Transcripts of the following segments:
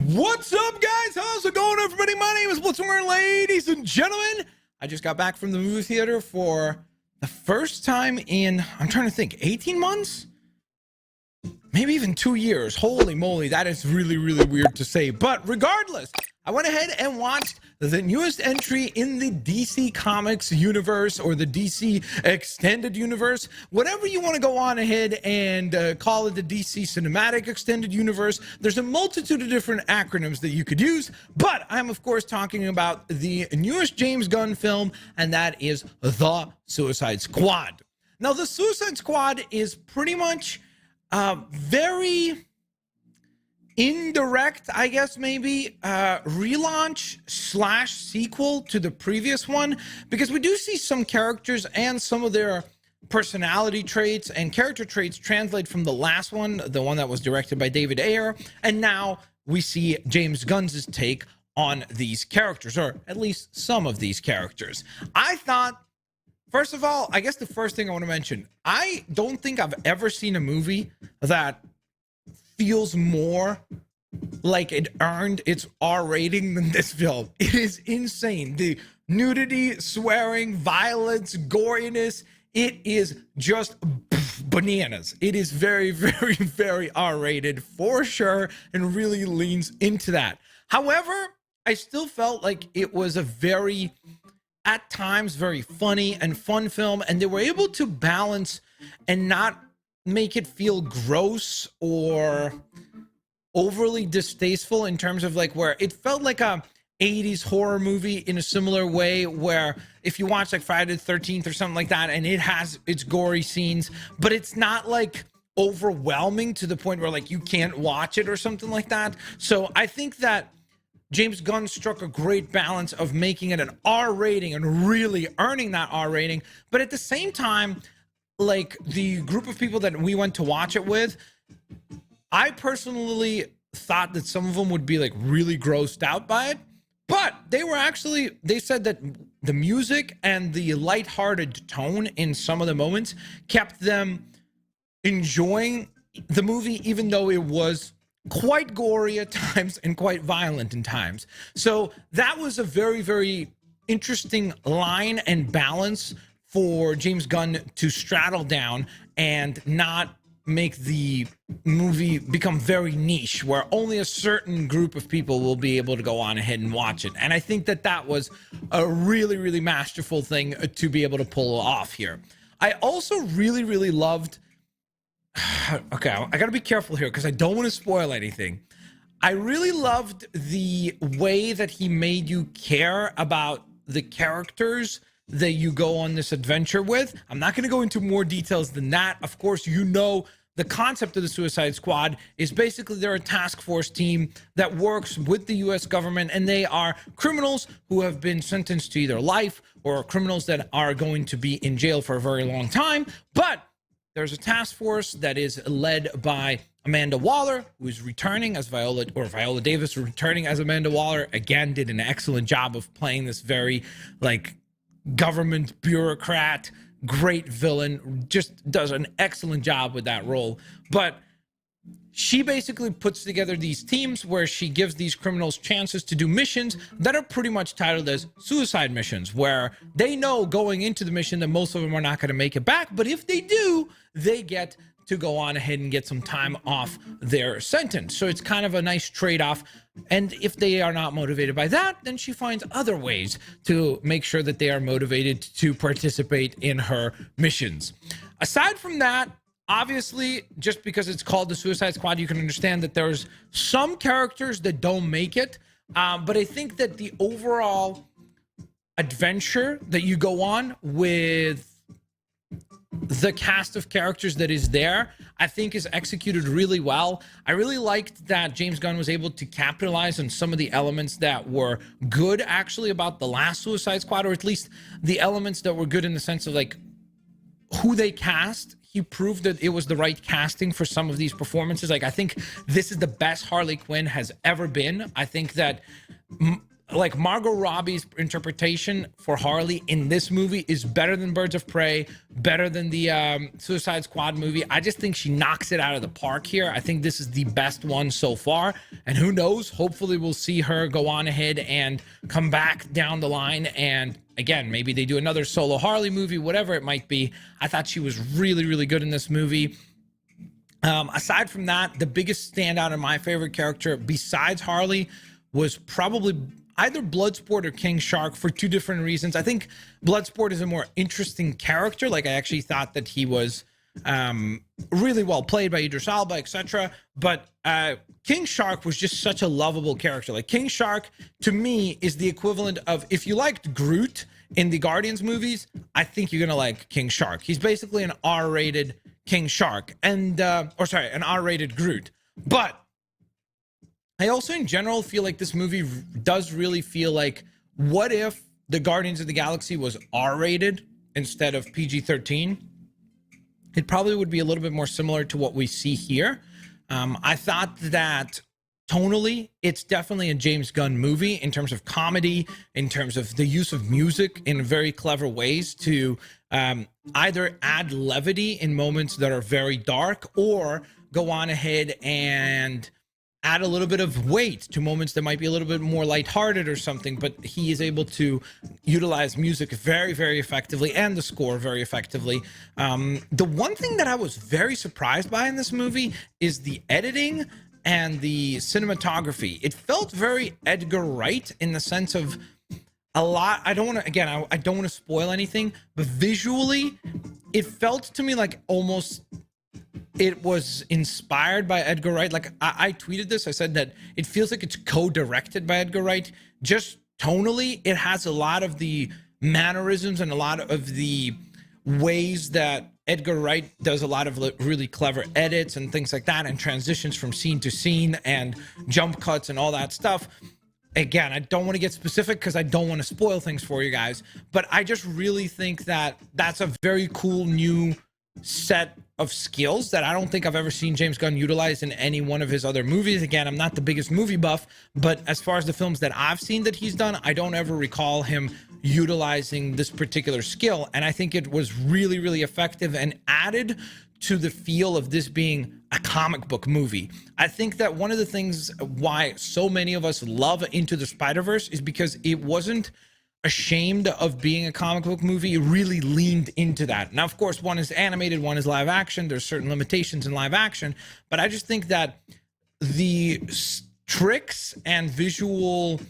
What's up, guys? How's it going, everybody? My name is Blitzwinger, ladies and gentlemen. I just got back from the movie theater for the first time in, I'm trying to think, 18 months? Maybe even 2 years. Holy moly, that is really, really weird to say. But regardless, I went ahead and watched the newest entry in the DC Comics universe, or the DC Extended Universe, whatever you want to go on ahead and call it, the DC Cinematic Extended Universe. There's a multitude of different acronyms that you could use, but I'm of course talking about the newest James Gunn film, and that is The Suicide Squad. Now, The Suicide Squad is pretty much very indirect, I guess, maybe relaunch slash sequel to the previous one, because we do see some characters and some of their personality traits and character traits translate from the last one, the one that was directed by David Ayer, and now we see James Gunn's take on these characters, or at least some of these characters. I thought, first of all, I guess the first thing I want to mention, I don't think I've ever seen a movie that feels more like it earned its R rating than this film. It is insane. The nudity, swearing, violence, goriness, it is just bananas. It is very, very, very R-rated for sure, and really leans into that. However, I still felt like it was a very, at times, very funny and fun film, and they were able to balance and not make it feel gross or overly distasteful, in terms of like where it felt like a 80s horror movie in a similar way, where if you watch like Friday the 13th or something like that, and it has its gory scenes, but it's not like overwhelming to the point where like you can't watch it or something like that. So I think that James Gunn struck a great balance of making it an R rating and really earning that R rating, but at the same time, like the group of people that we went to watch it with, I personally thought that some of them would be like really grossed out by it, but they said that the music and the lighthearted tone in some of the moments kept them enjoying the movie, even though it was quite gory at times and quite violent in times. So that was a very, very interesting line and balance for James Gunn to straddle down and not make the movie become very niche, where only a certain group of people will be able to go on ahead and watch it. And I think that that was a really, really masterful thing to be able to pull off here. I also really, really loved, okay, I gotta be careful here because I don't want to spoil anything. I really loved the way that he made you care about the characters that you go on this adventure with. I'm not going to go into more details than that. Of course, you know, the concept of the Suicide Squad is basically they're a task force team that works with the U.S. government, and they are criminals who have been sentenced to either life or criminals that are going to be in jail for a very long time. But there's a task force that is led by Amanda Waller, who is returning as Viola Davis, returning as Amanda Waller. Again, did an excellent job of playing this very, like, government bureaucrat, great villain, just does an excellent job with that role. But she basically puts together these teams where she gives these criminals chances to do missions that are pretty much titled as suicide missions, where they know going into the mission that most of them are not going to make it back, but if they do, they get to go on ahead and get some time off their sentence. So it's kind of a nice trade-off. And if they are not motivated by that, then she finds other ways to make sure that they are motivated to participate in her missions. Aside from that, obviously, just because it's called the Suicide Squad, you can understand that there's some characters that don't make it. But I think that the overall adventure that you go on with the cast of characters that is there, I think is executed really well. I really liked that James Gunn was able to capitalize on some of the elements that were good actually about the last Suicide Squad, or at least the elements that were good in the sense of like who they cast. He proved that it was the right casting for some of these performances. Like, I think this is the best Harley Quinn has ever been. I think that like Margot Robbie's interpretation for Harley in this movie is better than Birds of Prey, better than the Suicide Squad movie. I just think she knocks it out of the park here. I think this is the best one so far. And who knows? Hopefully we'll see her go on ahead and come back down the line. And again, maybe they do another solo Harley movie, whatever it might be. I thought she was really, really good in this movie. Aside from that, the biggest standout in my favorite character besides Harley was probably either Bloodsport or King Shark for two different reasons. I think Bloodsport is a more interesting character. Like, I actually thought that he was really well played by Idris Elba, etc. But King Shark was just such a lovable character. Like, King Shark, to me, is the equivalent of, if you liked Groot in the Guardians movies, I think you're going to like King Shark. He's basically an R-rated King Shark, and an R-rated Groot. But I also, in general, feel like this movie does really feel like, what if the Guardians of the Galaxy was R-rated instead of PG-13? It probably would be a little bit more similar to what we see here. I thought that tonally, it's definitely a James Gunn movie in terms of comedy, in terms of the use of music in very clever ways to either add levity in moments that are very dark, or go on ahead and add a little bit of weight to moments that might be a little bit more lighthearted or something. But he is able to utilize music very, very effectively, and the score very effectively. The one thing that I was very surprised by in this movie is the editing and the cinematography. It felt very Edgar Wright in the sense of a lot. I don't want to, again, I don't want to spoil anything, but visually, it felt to me like almost it was inspired by Edgar Wright. Like, I tweeted this. I said that it feels like it's co-directed by Edgar Wright. Just tonally, it has a lot of the mannerisms and a lot of the ways that Edgar Wright does a lot of really clever edits and things like that, and transitions from scene to scene and jump cuts and all that stuff. Again, I don't want to get specific because I don't want to spoil things for you guys, but I just really think that that's a very cool new set of skills that I don't think I've ever seen James Gunn utilize in any one of his other movies. Again, I'm not the biggest movie buff, but as far as the films that I've seen that he's done, I don't ever recall him utilizing this particular skill. And I think it was really, really effective and added to the feel of this being a comic book movie. I think that one of the things why so many of us love Into the Spider-Verse is because it wasn't ashamed of being a comic book movie. It really leaned into that. Now, of course, one is animated, one is live action. There's certain limitations in live action, but I just think that the tricks and visual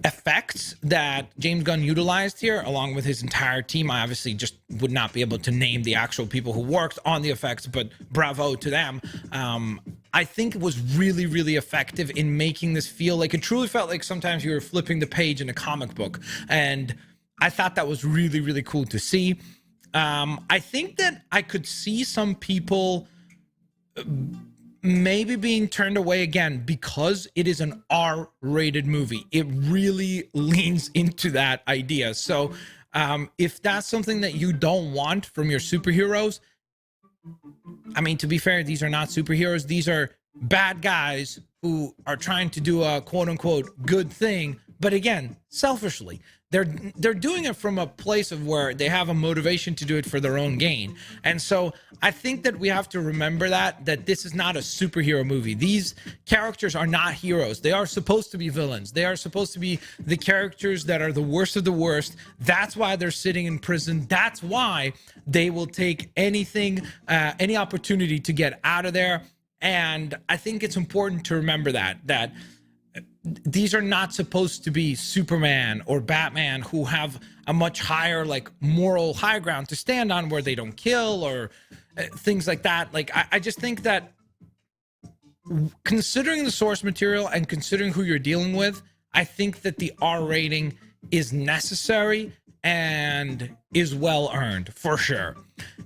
effects that James Gunn utilized here, along with his entire team, I obviously just would not be able to name the actual people who worked on the effects, but bravo to them. I think it was really, really effective in making this feel like, it truly felt like sometimes you were flipping the page in a comic book. And I thought that was really, really cool to see. I think that I could see some people maybe being turned away again because it is an R-rated movie. It really leans into that idea. So if that's something that you don't want from your superheroes, I mean, to be fair, these are not superheroes. These are bad guys who are trying to do a quote-unquote good thing, but again, selfishly. They're doing it from a place of where they have a motivation to do it for their own gain. And so I think that we have to remember that this is not a superhero movie. These characters are not heroes. They are supposed to be villains. They are supposed to be the characters that are the worst of the worst. That's why they're sitting in prison. That's why they will take anything, any opportunity to get out of there. And I think it's important to remember that these are not supposed to be Superman or Batman who have a much higher, like, moral high ground to stand on, where they don't kill or things like that. Like, I just think that considering the source material and considering who you're dealing with, I think that the R rating is necessary and is well earned for sure.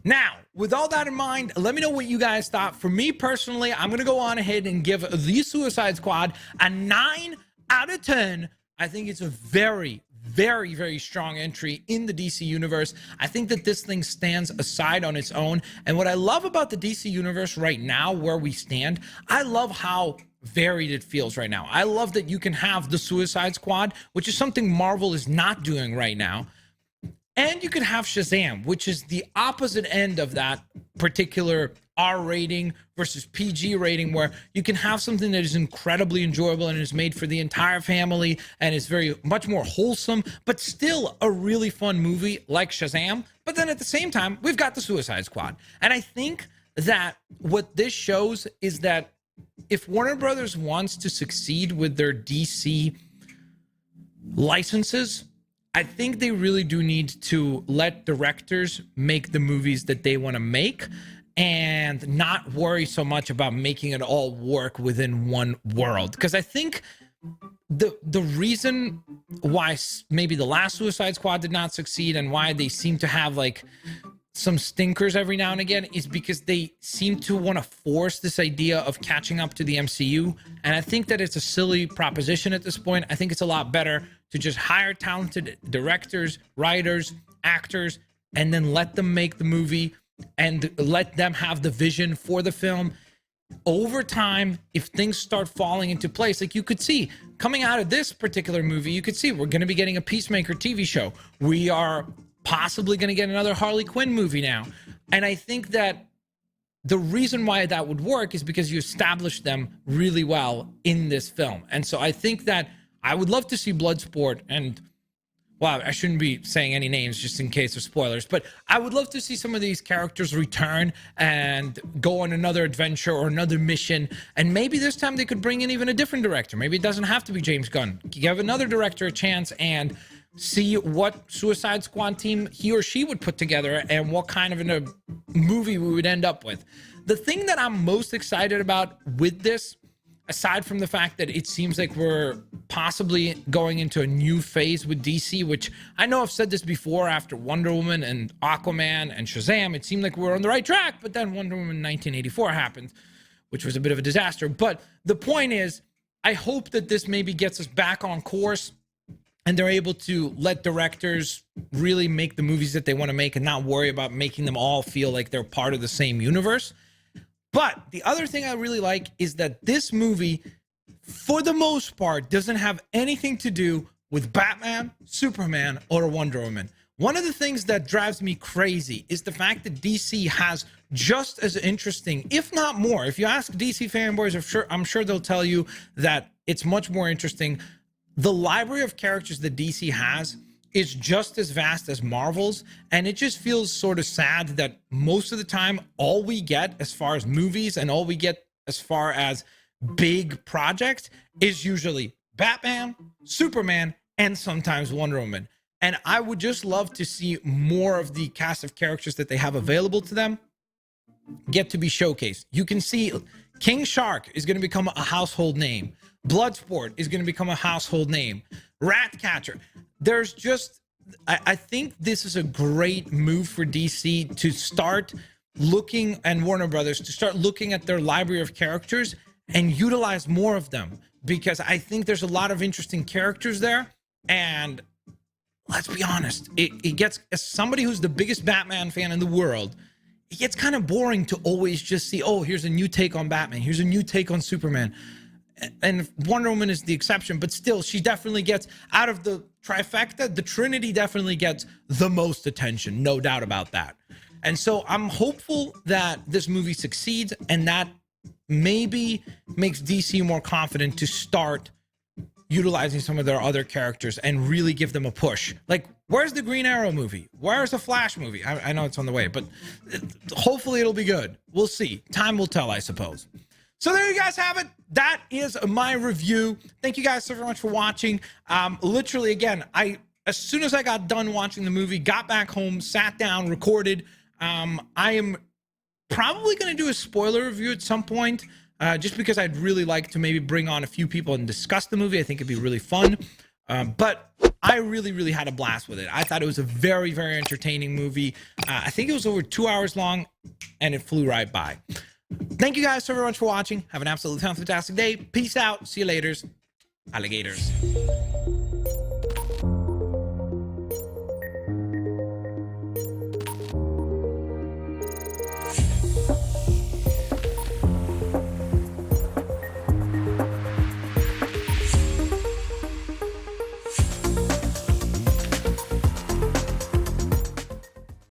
Now, with all that in mind, let me know what you guys thought. For me personally, I'm going to go on ahead and give The Suicide Squad a 9 out of 10. I think it's a very, very, very strong entry in the DC universe. I think that this thing stands aside on its own. And what I love about the DC universe right now, where we stand, I love how varied it feels right now. I love that you can have the Suicide Squad, which is something Marvel is not doing right now. And you can have Shazam, which is the opposite end of that particular R rating versus PG rating, where you can have something that is incredibly enjoyable and is made for the entire family and is very much more wholesome, but still a really fun movie like Shazam. But then at the same time, we've got the Suicide Squad. And I think that what this shows is that if Warner Brothers wants to succeed with their DC licenses, I think they really do need to let directors make the movies that they want to make and not worry so much about making it all work within one world. Because I think the reason why maybe the last Suicide Squad did not succeed and why they seem to have like some stinkers every now and again is because they seem to want to force this idea of catching up to the MCU. And I think that it's a silly proposition at this point. I think it's a lot better to just hire talented directors, writers, actors, and then let them make the movie and let them have the vision for the film. Over time, if things start falling into place, like you could see coming out of this particular movie, you could see we're going to be getting a Peacemaker TV show. We are possibly going to get another Harley Quinn movie now. And I think that the reason why that would work is because you established them really well in this film. And so I think that I would love to see Bloodsport and, well, I shouldn't be saying any names just in case of spoilers, but I would love to see some of these characters return and go on another adventure or another mission. And maybe this time they could bring in even a different director. Maybe it doesn't have to be James Gunn. Give another director a chance and see what Suicide Squad team he or she would put together and what kind of a movie we would end up with. The thing that I'm most excited about with this, aside from the fact that it seems like we're possibly going into a new phase with DC, which I know I've said this before after Wonder Woman and Aquaman and Shazam, it seemed like we were on the right track, but then Wonder Woman 1984 happened, which was a bit of a disaster. But the point is, I hope that this maybe gets us back on course and they're able to let directors really make the movies that they want to make and not worry about making them all feel like they're part of the same universe. But the other thing I really like is that this movie, for the most part, doesn't have anything to do with Batman, Superman, or Wonder Woman. One of the things that drives me crazy is the fact that DC has just as interesting, if not more. If you ask DC fanboys, I'm sure they'll tell you that it's much more interesting. The library of characters that DC has is just as vast as Marvel's, and it just feels sort of sad that most of the time all we get as far as movies and all we get as far as big projects is usually Batman, Superman, and sometimes Wonder Woman. And I would just love to see more of the cast of characters that they have available to them get to be showcased. You can see King Shark is going to become a household name. Bloodsport is going to become a household name. Ratcatcher. There's just, I think this is a great move for DC to start looking, and Warner Brothers, to start looking at their library of characters and utilize more of them, because I think there's a lot of interesting characters there. And let's be honest, it gets, as somebody who's the biggest Batman fan in the world, it gets kind of boring to always just see, oh, here's a new take on Batman, here's a new take on Superman. And Wonder Woman is the exception, but still, she definitely gets, out of the trifecta, the Trinity definitely gets the most attention, no doubt about that. And so I'm hopeful that this movie succeeds and that maybe makes DC more confident to start utilizing some of their other characters and really give them a push. Like, where's the Green Arrow movie? Where's the Flash movie? I know it's on the way, but hopefully it'll be good. We'll see. Time will tell, I suppose. So there you guys have it. That is my review. Thank you guys so very much for watching. Literally, again, as soon as I got done watching the movie, got back home, sat down, recorded. I am probably going to do a spoiler review at some point, just because I'd really like to maybe bring on a few people and discuss the movie. I think it'd be really fun. But I really, really had a blast with it. I thought it was a very, very entertaining movie. I think it was over 2 hours long, and it flew right by. Thank you guys so very much for watching. Have an absolutely fantastic day. Peace out. See you later, alligators.